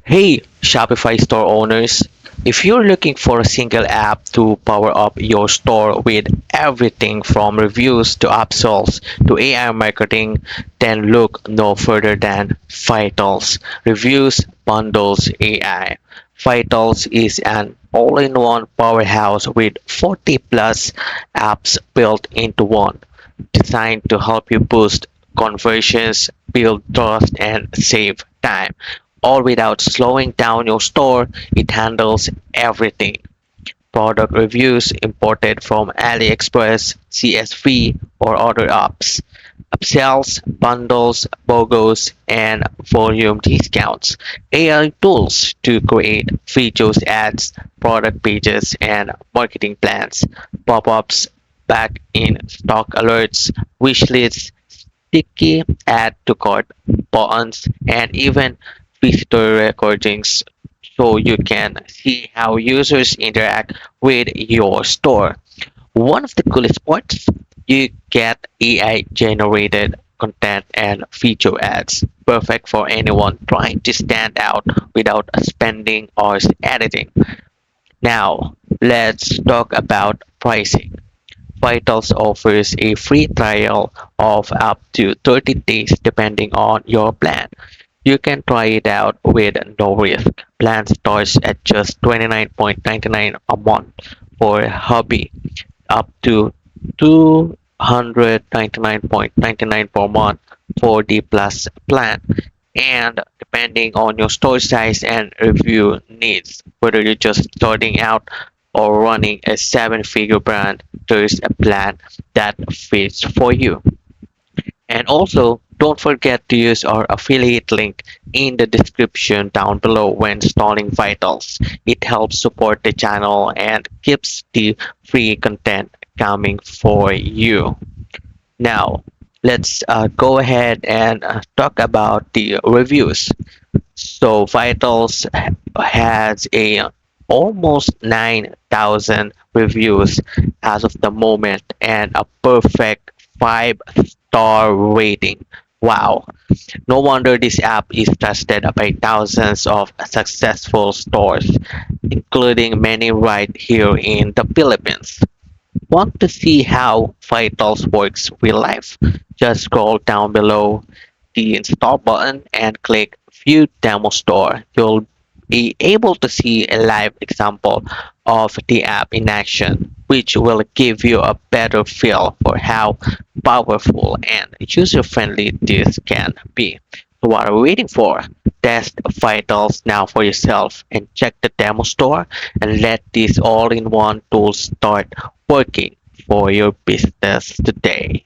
Hey, Shopify store owners! If you're looking for a single app to power up your store with everything from reviews to upsells to AI marketing, then look no further than Vitals. Reviews Bundles AI. Vitals is an all-in-one powerhouse with 40 plus apps built into one, designed to help you boost conversions, build trust, and save time. All without slowing down your store, it handles everything. Product reviews imported from AliExpress, CSV, or other apps. Upsells, bundles, BOGOs, and volume discounts. AI tools to create features, ads, product pages, and marketing plans. Pop-ups, back in stock alerts, wish lists, sticky add to cart buttons, and even visitor recordings so you can see how users interact with your store. One of the coolest parts, you get AI generated content and feature ads, perfect for anyone trying to stand out without spending hours editing. Now, let's talk about pricing. Vitals offers a free trial of up to 30 days depending on your plan. You can try it out with no risk. Plan starts at just 29.99 a month for hobby, up to 299.99 per month for the plus plan. And depending on your store size and review needs, whether you're just starting out or running a seven-figure brand, there's a plan that fits for you. And also, don't forget to use our affiliate link in the description down below when installing Vitals. It helps support the channel and keeps the free content coming for you. Now, let's go ahead and talk about the reviews. So Vitals has a almost 9,000 reviews as of the moment and a perfect 5-star rating. Wow. No wonder this app is trusted by thousands of successful stores, including many right here in the Philippines. Want to see how Vitals works real life? Just scroll down below the install button and click View Demo Store. You'll be able to see a live example of the app in action, which will give you a better feel for how powerful and user-friendly this can be. So what are you waiting for? Test Vitals now for yourself and check the demo store and let this all-in-one tool start working for your business today.